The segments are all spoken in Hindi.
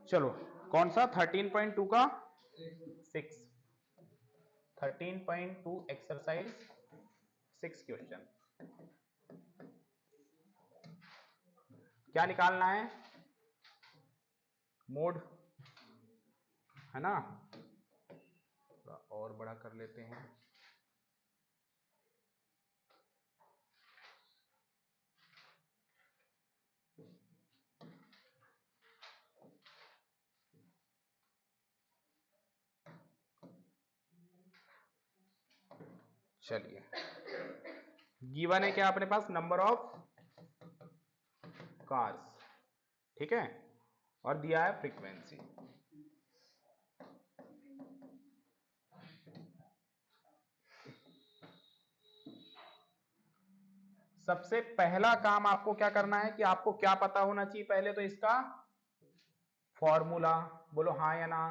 चलो कौन सा 13.2 का 6, 13.2 एक्सरसाइज 6 क्वेश्चन। क्या निकालना है? मोड, है ना? थोड़ा और बड़ा कर लेते हैं। चलिए, गिवन है क्या अपने पास? नंबर ऑफ कार्स, ठीक है, और दिया है फ्रीक्वेंसी। सबसे पहला काम आपको क्या करना है कि आपको क्या पता होना चाहिए पहले तो इसका फॉर्मूला। बोलो हाँ या ना,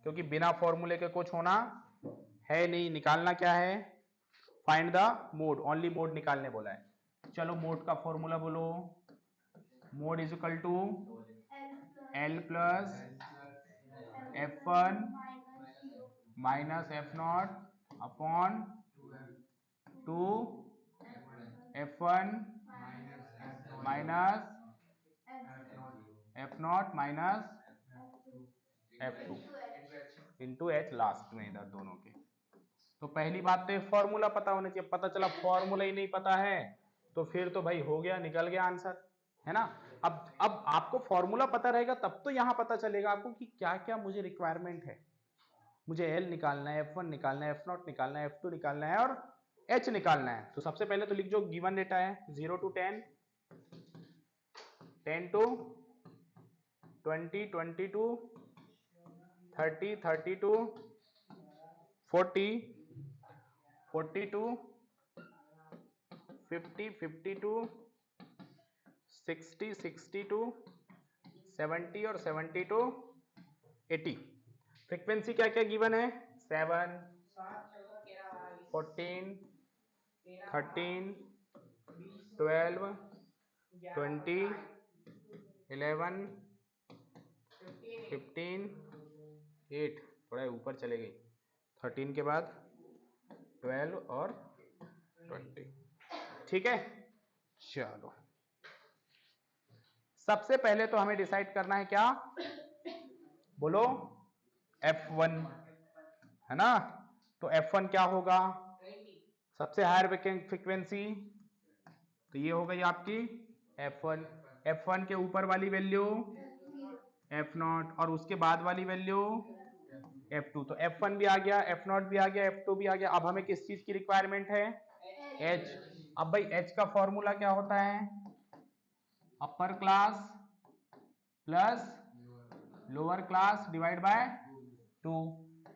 क्योंकि बिना फॉर्मूले के कुछ होना है नहीं। निकालना क्या है? Find the mode, only mode निकालने बोला है। चलो मोड का फॉर्मूला बोलो। Mode is equal to L plus F1 minus F0 upon 2 F1 minus F0 minus F2 into H last में, इधर दोनों के। तो पहली बात तो फॉर्मूला पता होना चाहिए। पता चला फॉर्मूला ही नहीं पता है तो फिर तो भाई हो गया, निकल गया आंसर, है ना? अब आपको फॉर्मूला पता रहेगा तब तो यहां पता चलेगा आपको कि क्या क्या मुझे रिक्वायरमेंट है। मुझे एल निकालना है, F1 निकालना है, F0 निकालना है, F2 निकालना है और H निकालना है। तो सबसे पहले तो लिख जो गिवन डेटा है 0 to 10, 10 to 20, 22, 30, 32, 40, 42, 50, 52, 60, 62, 70 और 72, 80। फ्रीक्वेंसी क्या क्या गिवन है? 7, 14, 13, 12, 20, 11, 15, 8, थोड़ा ऊपर चले गई, 13 के बाद 12 और 20, ठीक है। चलो सबसे पहले तो हमें डिसाइड करना है क्या? बोलो F1, है ना? तो F1 क्या होगा? सबसे हायर फ्रीक्वेंसी, तो ये हो गई आपकी F1। F1 के ऊपर वाली वैल्यू F0 और उसके बाद वाली वैल्यू F2। तो F1 भी आ गया, F0 भी आ गया, F2 भी आ गया। अब हमें किस चीज की रिक्वायरमेंट है? H। अब भाई H का फॉर्मूला क्या होता है? Upper class plus lower class divide by 2।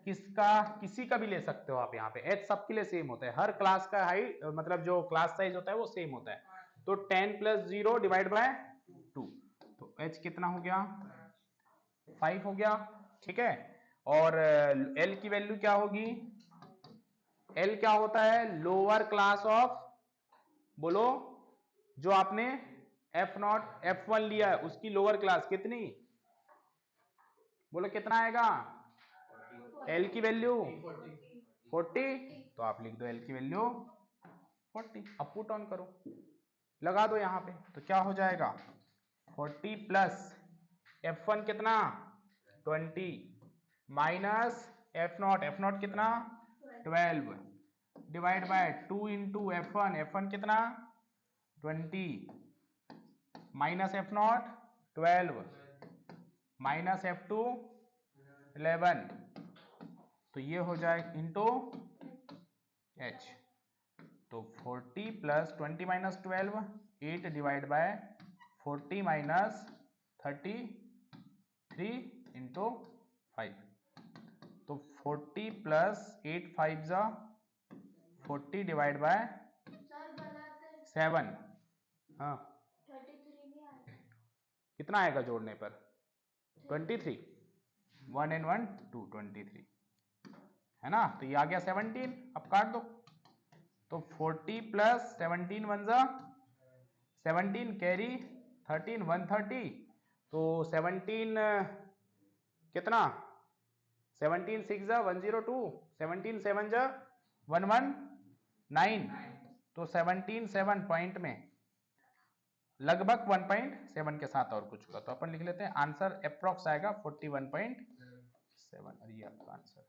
किसका? किसी का भी ले सकते हो आप। यहाँ पे H सबके लिए सेम होता है, हर क्लास का हाइट मतलब जो क्लास साइज होता है वो सेम होता है। तो 10 प्लस 0 डिवाइड बाय 2, तो H कितना हो गया? 5 हो गया, ठीक है। और L की वैल्यू क्या होगी? L क्या होता है? लोअर क्लास ऑफ, बोलो जो आपने F0 F1 लिया है उसकी लोअर क्लास कितनी? बोलो कितना आएगा? L की वैल्यू 40, तो आप लिख दो L की वैल्यू 40। अब पुट ऑन करो, लगा दो यहां पे, तो क्या हो जाएगा? 40 प्लस F1 कितना? 20 माइनस F0, F0 कितना? 12 डिवाइड बाय 2 इंटू F1 कितना? 20 माइनस F0 12 माइनस F2 11, तो ये हो जाए इंटू H। तो 40 plus 20 minus 12 8 divide by 40 minus 33 into 5। तो 40 प्लस 8 5 जा 40 डिवाइड बाय 7। हाँ 33 नहीं आया। कितना आएगा जोड़ने पर? 23। 1 and 1 2, 23, है ना? तो ये आ गया 17। अब काट दो, तो 40 प्लस 17 वन जा 17 कैरी 13 130 तो 17 कितना 17 6 जा 102, 17 7 जा 119, तो 17 7 पॉइंट में लगभग 1.7 के साथ और कुछ होगा, तो अपन लिख लेते हैं आंसर अप्रोक्स आएगा 41.7। और ये आपका आंसर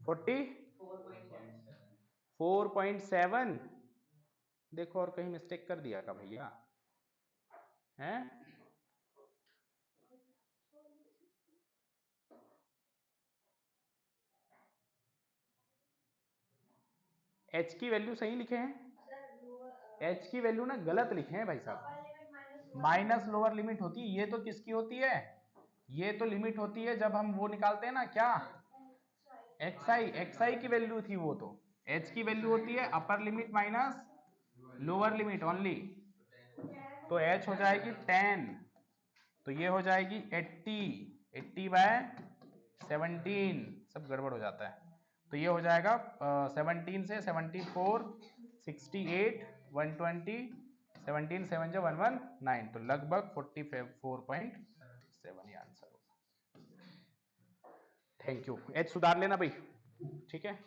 44.7। देखो और कहीं मिस्टेक कर दिया का भैया हैं? एच की वैल्यू सही लिखे हैं, एच की वैल्यू ना गलत लिखे हैं भाई साहब, माइनस लोअर लिमिट होती है, ये तो किसकी होती है, ये तो लिमिट होती है जब हम वो निकालते हैं ना क्या एक्स आई की वैल्यू थी वो, तो एच की वैल्यू होती है upper limit minus lower limit only, तो एच हो जाएगी 10, तो ये हो जाएगी 80/17, सब गड़बड़ हो जाता है, तो ये हो जाएगा 17 से 74 68 120 17 7 जो 119, तो लगभग 44.7 ये आंसर होगा। थैंक यू, एच सुधार लेना भाई, ठीक है।